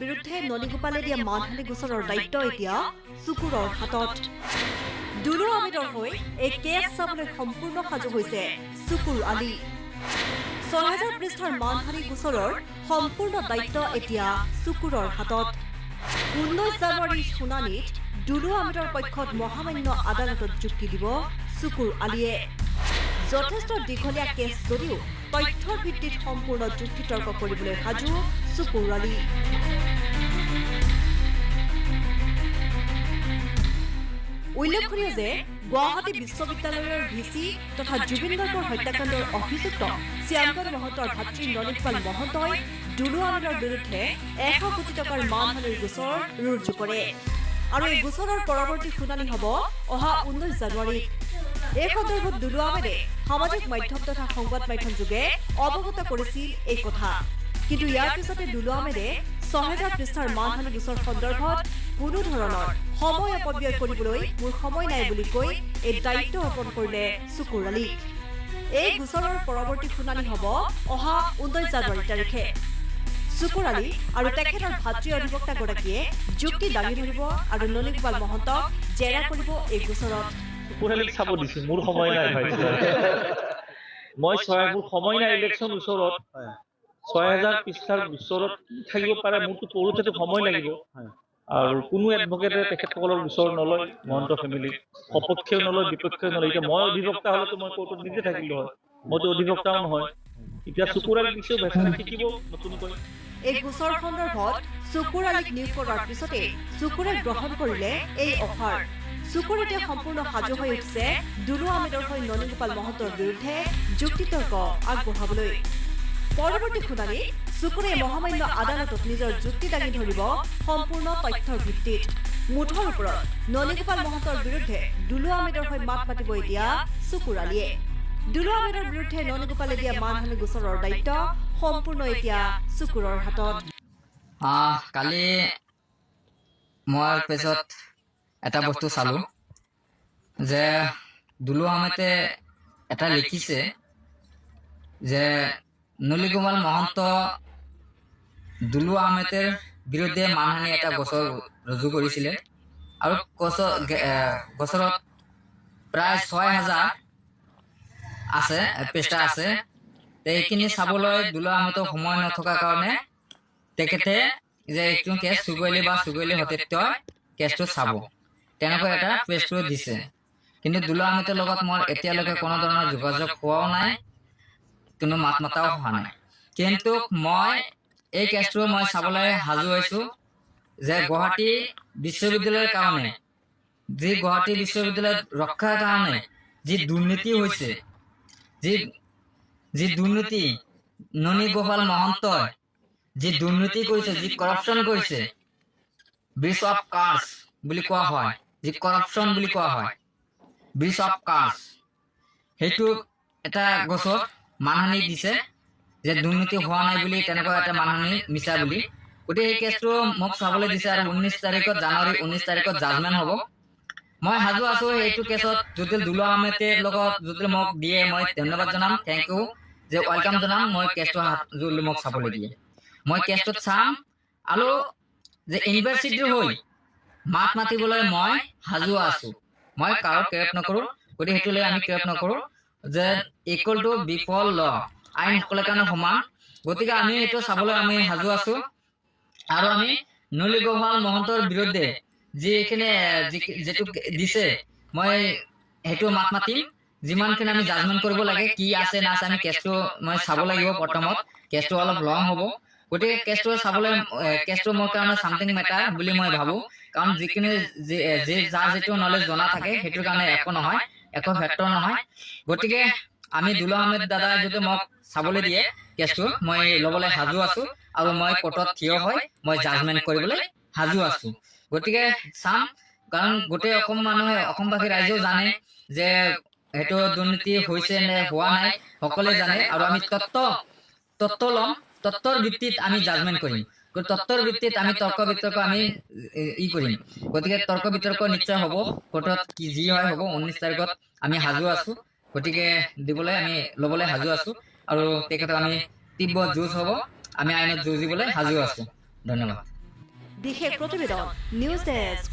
বিৰুদ্ধে ননীগোপালে দিয়া মানহানি গোচৰৰ দায়িত্ব এতিয়া চুকুৰৰ হাতত। দুলু আহমেদৰ হৈ এই কেছ চাবলৈ সম্পূৰ্ণ সাজু হৈছে চুকুৰ আলী। ৬,০০০ পৃষ্ঠাৰ মানহানি গোচৰৰ সম্পূৰ্ণ দায়িত্ব এতিয়া চুকুৰৰ হাতত। ১৯ জানুৱাৰীৰ শুনানিত দুলু আহমেদৰ পক্ষত মহামান্য আদালতত যুক্তি দিব চুকুৰ আলীয়ে। যথেষ্ট দীঘলীয়া কেছ যদিও তথ্যৰ ভিত্তিত সম্পূৰ্ণ যুক্তিতৰ্ক কৰিবলৈ সাজু চুকুৰ আলী। উল্লেখনীয় যে গুৱাহাটী বিশ্ববিদ্যালয়ৰ ভিচি তথা জুবিন গাৰ্গৰ হত্যাকাণ্ডৰ অভিযুক্ত শ্যামকান্ত মহন্তৰ ভাতৃ ননীগোপাল মহন্তই দুলু আহমেদৰ বিৰুদ্ধে ১০০ কোটি টকাৰ মানহানিৰ গোচৰ ৰুজু কৰে আৰু এই গোচৰৰ পৰৱৰ্তী শুনানি হ'ব অহা ১৯ জানুৱাৰীত। এই সন্দৰ্ভত দুলু আহমেদে সামাজিক মাধ্যম তথা সংবাদ মাধ্যম যোগে অৱগত কৰিছিল এই কথা। কিন্তু ইয়াৰ পিছতে দুলু আহমেদে ৬,০০০ পৃষ্ঠাৰ মানহানি গোচৰ সন্দৰ্ভত কোনো ধৰণৰ সময় অপব্যয় কৰিবলৈ মোৰ সময় নাই বুলি কৈ এই দায়িত্ব অৰ্পণ কৰিলে চুকুৰ আলীক। এই গোচৰৰ পৰৱৰ্তী শুনানি হ'ব অহা ১৯ জানুৱাৰী তাৰিখে। চুকুৰ আলী আৰু তেখেতৰ ভাতৃ অধিবক্তাগৰাকীয়ে যুক্তি দাঙি ধৰিব আৰু ননীগোপাল মহন্তক জেৰা কৰিব এই গোচৰত। পুৰালিক চাব দিছে, মোৰ সময় নাই ভাই। মই মোৰ সময় নাই ইলেকশ্যন ওচৰত ৬,০০০ পৃষ্ঠাৰ গোচৰত কি থাকিব পাৰে মোৰতো পঢ়োতেতো সময় লাগিব। আৰু কোনো এডভকেটে তেখেতসকলৰ গোচৰ নলয়, মহন্ত ফেমিলি সপক্ষেও নলয় বিপক্ষেও নলয়। এতিয়া মই অধিবক্তা হলেতো মই কোৰ্টত নিজে থাকিলো হয়, মইতো অধিবক্তাও নহয়। এতিয়া চুকুৰ আলীক দিছেও ভেচালি শিকিব নতুনকৈ। এই গোচৰ সন্দৰ্ভত চুকুৰ আলীক নিয়োগ কৰাৰ পিছতে চুকুৰে গ্ৰহণ কৰিলে এই অফাৰ। চুকুৰ এতিয়া সম্পূৰ্ণ সাজু হৈ উঠিছে দুলু আহমেদৰ হৈ ননীগোপাল মহন্তৰ বিৰুদ্ধে যুক্তিতৰ্ক আগবঢ়াবলৈ। পৰৱৰ্তী শুনানি চুকুৰে মহামান্য আদালতত নিজৰ যুক্তি দাঙি ধৰিব সম্পূৰ্ণ তথ্যৰ ভিত্তিত। মুঠৰ ওপৰত ননীগোপাল মহন্তৰ বিৰুদ্ধে দুলু আহমেদৰ হৈ মাত মাতিব এতিয়া চুকুৰ আলীয়ে। দুলু আহমেদৰ বিৰুদ্ধে ননীগোপালে দিয়া মানহানি গোচৰৰ দায়িত্ব সম্পূৰ্ণ এতিয়া চুকুৰৰ হাতত। কালি মই পেজত এটা বস্তু চালো যে দুলু আহমেদে এটা লিখিছে যে ননীগোপাল মহন্ত দুলু আহমেদের বিৰুদ্ধে মানহানি এটা গোচৰ ৰুজু কৰিছিলে আৰু গোচৰত প্ৰায় ৬,০০০ আছে পৃষ্ঠা আছে। এইখিনি চাবলৈ দুলু আহমেদৰ সময় নথকাৰ কাৰণে তেখেতে যে এইটো কেছ চুগুৱেলি বা চুগুৱেলি সতীৰ্থই কেছটো চাব তেনেকৈ এটা প্ৰেছটো দিছে। কিন্তু দুলু আহমেদৰ লগত মোৰ এতিয়ালৈকে কোনো ধৰণৰ যোগাযোগ হোৱাও নাই, কোনো মাত মাতাও হোৱা নাই। কিন্তু মই এই কেছটো মই চাবলৈ সাজু হৈছো যে গুৱাহাটী বিশ্ববিদ্যালয়ৰ কাৰণে যি গুৱাহাটী বিশ্ববিদ্যালয় ৰক্ষাৰ কাৰণে যি দুৰ্নীতি হৈছে, যি দুৰ্নীতি ননীগোপাল মহন্তই যি দুৰ্নীতি কৰিছে, যি কৰাপশ্যন কৰিছে, ব্ৰিজ অফ কাষ্ট বুলি কোৱা হয়, যি কৰাপশ্যন বুলি কোৱা হয়, ব্ৰিজ অফ কাষ্ট, সেইটো এটা গোচৰ মানহানি দিছে যে দুৰ্নীতি হোৱা নাই বুলি, তেনেকুৱা এটা মানহানি মিছা বুলি। গতিকে এই কেছটো মোক চাবলৈ দিছে আৰু ১৯ তাৰিখত জানুৱাৰী ১৯ তাৰিখত জাজমেণ্ট হ'ব। মই সাজু আছো এইটো কেছত যদি দুলু আহমেদৰ লগত যদি মোক দিয়ে মই ধন্যবাদ জনাম, থেংক ইউ, যে ৱেলকাম জনাম। মই কেছটো যদি মোক চাবলৈ দিয়ে মই কেছটোত চাম আৰু যে ইউনিভাৰ্চিটিৰ হৈ মাত মাতিবলৈ মই সাজু আছো। মই কাৰো ক্ৰেপ নকৰো, গতিকে সেইটো লৈ আমি ক্ৰেপ নকৰো যে ইকুৱেল টু বিফৰ ল, আইন সকলৰ কাৰণে সমান। গতিকে আমি এইটো চাবলৈ আমি সাজু আছো আৰু আমি ননীগোপাল মহন্তৰ বিৰুদ্ধে যিখিনি যিটো দিছে মই সেইটো মাত মাতিম। যিমানখিনি আমি জাজমেণ্ট কৰিব লাগে কি আছে না আছে আমি কেছটো মই চাব লাগিব। প্ৰথমত কেছটো অলপ লং হ'ব, গতিকে কেছটো চাবলৈ কেছটো মোৰ কাৰণে চামথিং মেটাৰ বুলি মই ভাবোঁ। কাৰণ যিখিনি যাৰ যিটো নলেজ জনা থাকে সেইটোৰ কাৰণে একো নহয়, একো ফেক্টৰ নহয়। গতিকে আমি দুলু আহমেদ দাদাই যদি মোক চাবলৈ দিয়ে কেছটো মই ল'বলৈ সাজু আছো আৰু মই কোৰ্টত থিয় হৈ মই জাজমেণ্ট কৰিবলৈ সাজু আছো। গতিকে চাম, কাৰণ গোটেই অসম মানুহে, অসমবাসী ৰাইজেও জানে যে সেইটো দুৰ্নীতি হৈছে নে হোৱা নাই, সকলোৱে জানে। আৰু আমি তত্ত্ব ল'ম, তত্ত্বৰ ভিত্তিত আমি জাজমেণ্ট কৰিম। তত্ত্বৰ ভিত্তিত আমি তৰ্ক বিতৰ্ক আমি কৰিম। গতিকে তৰ্ক বিতৰ্ক নিশ্চয় হ'ব, কোৰ্টত কি যি হয় হ'ব। ১৯ তাৰিখত আমি সাজু আছো, গতিকে দিবলৈ আমি ল'বলৈ সাজু আছো আৰু তেখেতক আমি তীব্ৰ যুঁজ হ'ব, আমি আইনত যুঁজিবলৈ সাজু আছো। ধন্যবাদ। বিশেষ প্ৰতিবেদন নিউজ ডেস্ক।